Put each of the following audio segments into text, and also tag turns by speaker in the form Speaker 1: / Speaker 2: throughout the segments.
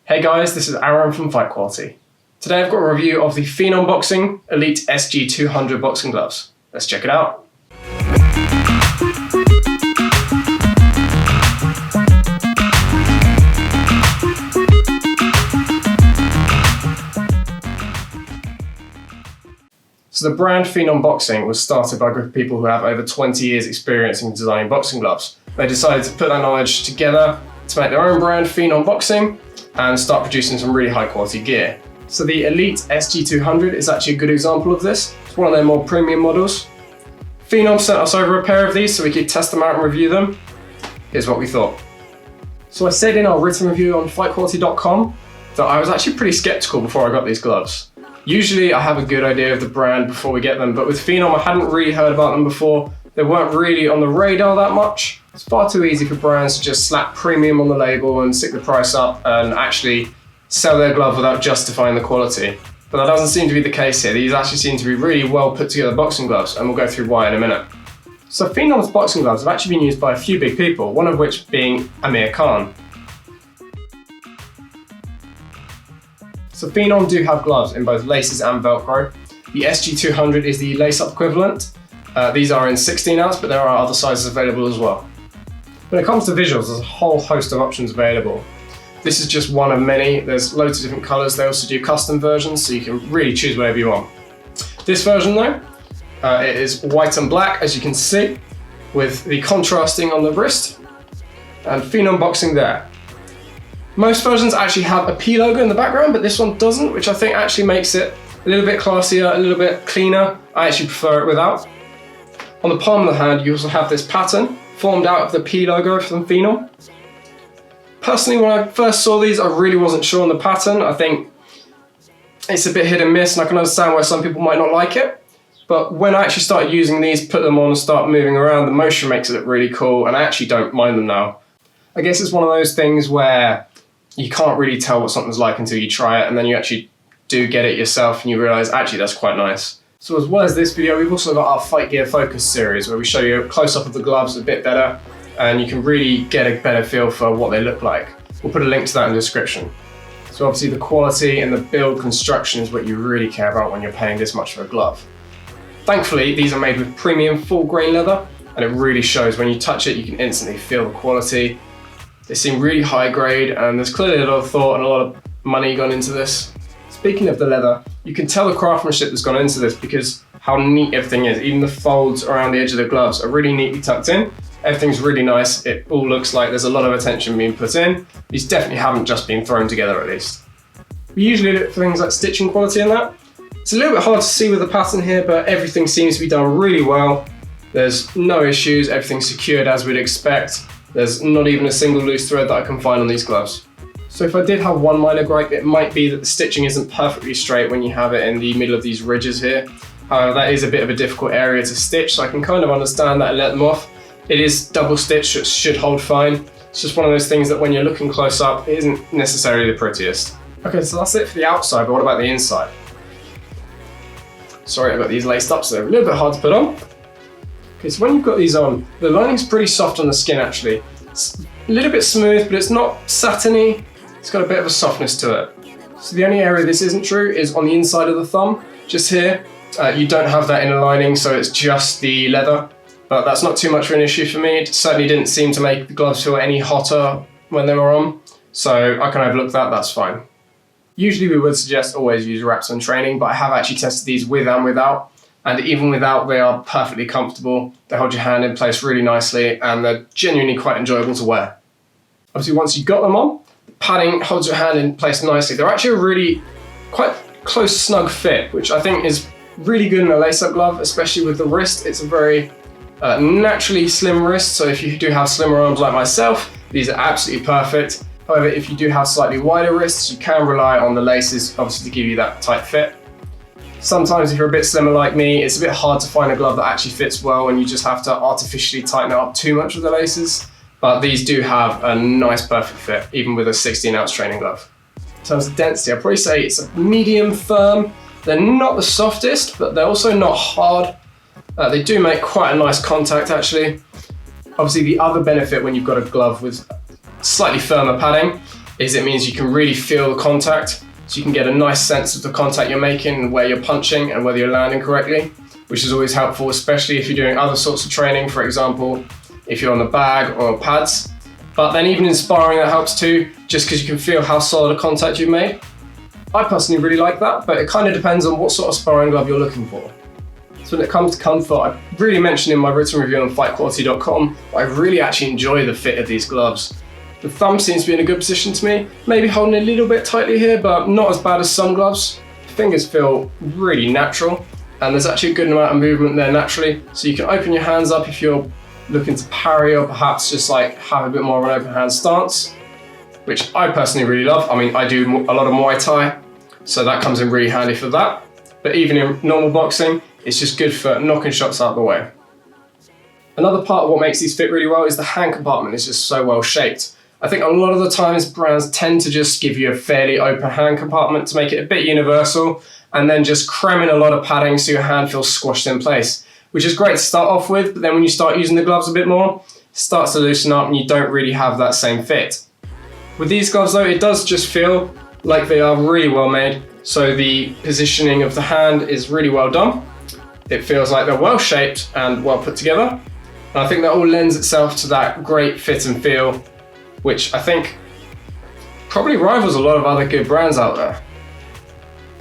Speaker 1: Hey guys, this is Aaron from Fight Quality. Today I've got a review of the Phenom Boxing Elite SG-200 boxing gloves. Let's check it out. So the brand Phenom Boxing was started by a group of people who have over 20 years experience in designing boxing gloves. They decided to put that knowledge together to make their own brand, Phenom Boxing, and start producing some really high quality gear. So the Elite SG-200 is actually a good example of this. It's one of their more premium models. Phenom sent us over a pair of these so we could test them out and review them. Here's what we thought. So I said in our written review on fightquality.com that I was actually pretty skeptical before I got these gloves. Usually I have a good idea of the brand before we get them, but with Phenom I hadn't really heard about them before. They weren't really on the radar that much. It's far too easy for brands to just slap premium on the label and stick the price up and actually sell their glove without justifying the quality. But that doesn't seem to be the case here. These actually seem to be really well put together boxing gloves, and we'll go through why in a minute. So Phenom's boxing gloves have actually been used by a few big people, one of which being Amir. So Phenom do have gloves in both laces and Velcro. The SG-200 is the lace-up equivalent. These are in 16 ounce, but there are other sizes available as well. When it comes to visuals, there's a whole host of options available. This is just one of many. There's loads of different colors. They also do custom versions, so you can really choose whatever you want. This version though, it is white and black, as you can see, with the contrasting on the wrist, and Phenom Boxing there. Most versions actually have a P logo in the background, but this one doesn't, which I think actually makes it a little bit classier, a little bit cleaner. I actually prefer it without. On the palm of the hand, you also have this pattern formed out of the P logo from Phenom. Personally, when I first saw these, I really wasn't sure on the pattern. I think it's a bit hit and miss, and I can understand why some people might not like it. But when I actually started using these, put them on and start moving around, the motion makes it look really cool, and I actually don't mind them now. I guess it's one of those things where you can't really tell what something's like until you try it, and then you actually do get it yourself and you realize actually that's quite nice. So as well as this video, we've also got our Fight Gear Focus series where we show you a close-up of the gloves a bit better, and you can really get a better feel for what they look like. We'll put a link to that in the description. So obviously the quality and the build construction is what you really care about when you're paying this much for a glove. Thankfully, these are made with premium full grain leather, and it really shows. When you touch it, you can instantly feel the quality. They seem really high grade, and there's clearly a lot of thought and a lot of money gone into this. Speaking of the leather, you can tell the craftsmanship that's gone into this because how neat everything is. Even the folds around the edge of the gloves are really neatly tucked in. Everything's really nice. It all looks like there's a lot of attention being put in. These definitely haven't just been thrown together, at least. We usually look for things like stitching quality in that. It's a little bit hard to see with the pattern here, but everything seems to be done really well. There's no issues, everything's secured as we'd expect. There's not even a single loose thread that I can find on these gloves. So if I did have one minor gripe, it might be that the stitching isn't perfectly straight when you have it in the middle of these ridges here. However, that is a bit of a difficult area to stitch, so I can kind of understand that and let them off. It is double stitched, so it should hold fine. It's just one of those things that when you're looking close up, it isn't necessarily the prettiest. Okay, so that's it for the outside, but what about the inside? Sorry, I've got these laced up, so they're a little bit hard to put on. Okay, so when you've got these on, the lining's pretty soft on the skin actually. It's a little bit smooth, but it's not satiny. It's got a bit of a softness to it. So the only area this isn't true is on the inside of the thumb, just here. You don't have that inner lining, so it's just the leather. But that's not too much of an issue for me. It certainly didn't seem to make the gloves feel any hotter when they were on. So I can overlook that, that's fine. Usually we would suggest always use wraps when training, but I have actually tested these with and without. And even without, they are perfectly comfortable. They hold your hand in place really nicely, and they're genuinely quite enjoyable to wear. Obviously, once you've got them on, the padding holds your hand in place nicely. They're actually a really quite close, snug fit, which I think is really good in a lace-up glove, especially with the wrist. It's a very naturally slim wrist, so if you do have slimmer arms like myself, these are absolutely perfect. However, if you do have slightly wider wrists, you can rely on the laces, obviously, to give you that tight fit. Sometimes if you're a bit slimmer like me, it's a bit hard to find a glove that actually fits well and you just have to artificially tighten it up too much with the laces. But these do have a nice perfect fit, even with a 16-ounce training glove. In terms of density, I'd probably say it's a medium firm. They're not the softest, but they're also not hard. They do make quite a nice contact actually. Obviously the other benefit when you've got a glove with slightly firmer padding is it means you can really feel the contact. So you can get a nice sense of the contact you're making and where you're punching and whether you're landing correctly, which is always helpful, especially if you're doing other sorts of training, for example, if you're on the bag or pads. But then even in sparring that helps too, just because you can feel how solid a contact you've made. I personally really like that, but it kind of depends on what sort of sparring glove you're looking for. So when it comes to comfort, I really mentioned in my written review on fightquality.com, I really actually enjoy the fit of these gloves. The thumb seems to be in a good position to me, maybe holding a little bit tightly here, but not as bad as some gloves. The fingers feel really natural, and there's actually a good amount of movement there naturally, so you can open your hands up if you're looking to parry or perhaps just like have a bit more of an open hand stance, which I personally really love. I mean, I do a lot of Muay Thai, so that comes in really handy for that. But even in normal boxing, it's just good for knocking shots out of the way. Another part of what makes these fit really well is the hand compartment is just so well shaped. I think a lot of the times brands tend to just give you a fairly open hand compartment to make it a bit universal, and then just cram in a lot of padding so your hand feels squashed in place, which is great to start off with, but then when you start using the gloves a bit more, it starts to loosen up and you don't really have that same fit. With these gloves though, it does just feel like they are really well made, so the positioning of the hand is really well done. It feels like they're well shaped and well put together, and I think that all lends itself to that great fit and feel, which I think probably rivals a lot of other good brands out there.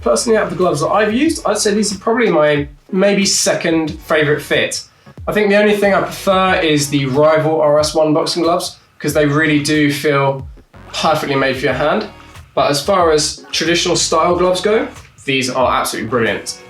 Speaker 1: Personally, out of the gloves that I've used, I'd say these are probably my maybe second favourite fit. I think the only thing I prefer is the Rival RS1 boxing gloves, because they really do feel perfectly made for your hand. But as far as traditional style gloves go, these are absolutely brilliant.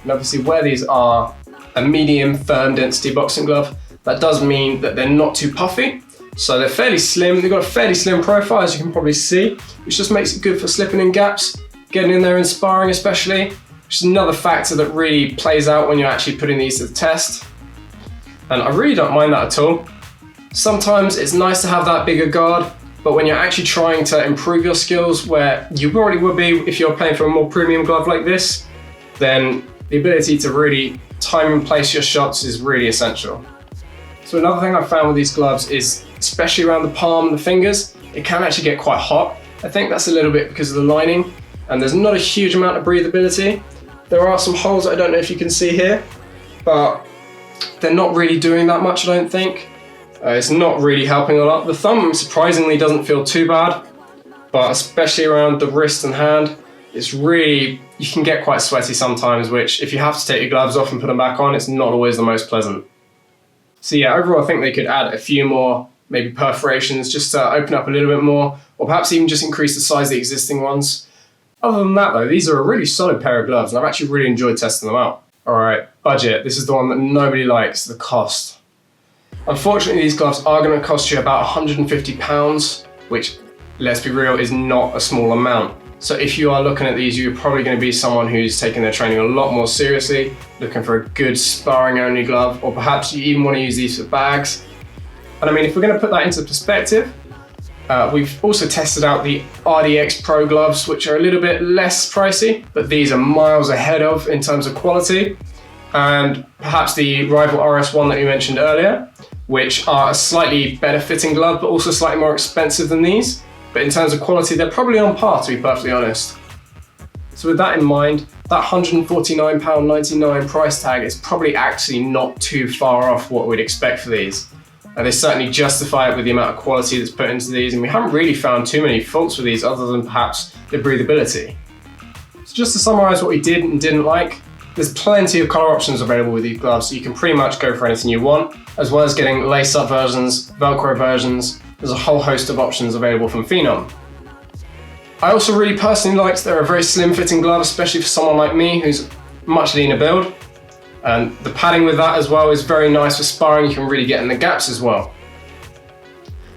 Speaker 1: And obviously where these are a medium firm density boxing glove, that does mean that they're not too puffy. So they're fairly slim, they've got a fairly slim profile as you can probably see, which just makes it good for slipping in gaps, getting in there in sparring especially, which is another factor that really plays out when you're actually putting these to the test. And I really don't mind that at all. Sometimes it's nice to have that bigger guard, but when you're actually trying to improve your skills, where you already would be if you're playing for a more premium glove like this, then the ability to really time and place your shots is really essential. So another thing I've found with these gloves is, especially around the palm and the fingers, it can actually get quite hot. I think that's a little bit because of the lining, and there's not a huge amount of breathability. There are some holes I don't know if you can see here, but they're not really doing that much, I don't think. It's not really helping a lot. The thumb surprisingly doesn't feel too bad, but especially around the wrist and hand, it's really, you can get quite sweaty sometimes, which if you have to take your gloves off and put them back on, it's not always the most pleasant. So yeah, overall I think they could add a few more maybe perforations just to open up a little bit more, or perhaps even just increase the size of the existing ones. Other than that though, these are a really solid pair of gloves and I've actually really enjoyed testing them out. Alright, budget. This is the one that nobody likes, the cost. Unfortunately, these gloves are going to cost you about £150, which, let's be real, is not a small amount. So if you are looking at these, you're probably going to be someone who's taking their training a lot more seriously, looking for a good sparring only glove, or perhaps you even want to use these for bags. And I mean, if we're going to put that into perspective, we've also tested out the RDX Pro gloves, which are a little bit less pricey, but these are miles ahead of in terms of quality. And perhaps the Rival RS1 that we mentioned earlier, which are a slightly better fitting glove, but also slightly more expensive than these. But in terms of quality, they're probably on par, to be perfectly honest. So with that in mind, that £149.99 price tag is probably actually not too far off what we'd expect for these. They certainly justify it with the amount of quality that's put into these, and we haven't really found too many faults with these other than perhaps the breathability. So just to summarise what we did and didn't like, there's plenty of colour options available with these gloves, so you can pretty much go for anything you want, as well as getting lace-up versions, Velcro versions. There's a whole host of options available from Phenom. I also really personally liked they're a very slim fitting glove, especially for someone like me who's much leaner build. And the padding with that as well is very nice for sparring. You can really get in the gaps as well.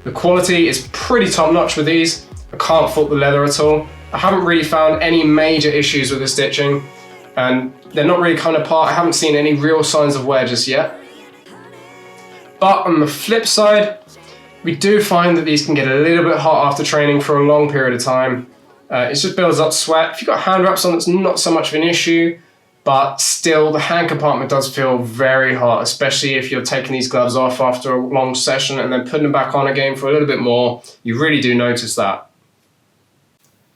Speaker 1: The quality is pretty top notch with these. I can't fault the leather at all. I haven't really found any major issues with the stitching, and they're not really coming apart. I haven't seen any real signs of wear just yet. But on the flip side, we do find that these can get a little bit hot after training for a long period of time. It just builds up sweat. If you've got hand wraps on, it's not so much of an issue, but still the hand compartment does feel very hot, especially if you're taking these gloves off after a long session and then putting them back on again for a little bit more. You really do notice that.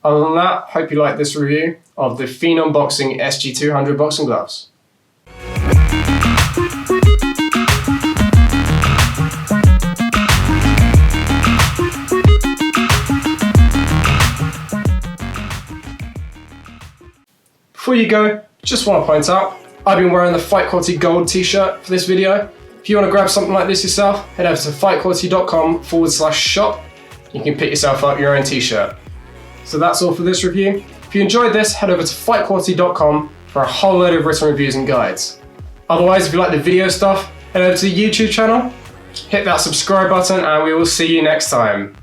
Speaker 1: Other than that, hope you like this review of the Phenom Boxing SG-200 boxing gloves. Before you go, just want to point out, I've been wearing the Fight Quality Gold t-shirt for this video. If you want to grab something like this yourself, head over to fightquality.com/shop. You can pick yourself up your own t-shirt. So that's all for this review. If you enjoyed this, head over to fightquality.com for a whole load of written reviews and guides. Otherwise, if you like the video stuff, head over to the YouTube channel, hit that subscribe button, and we will see you next time.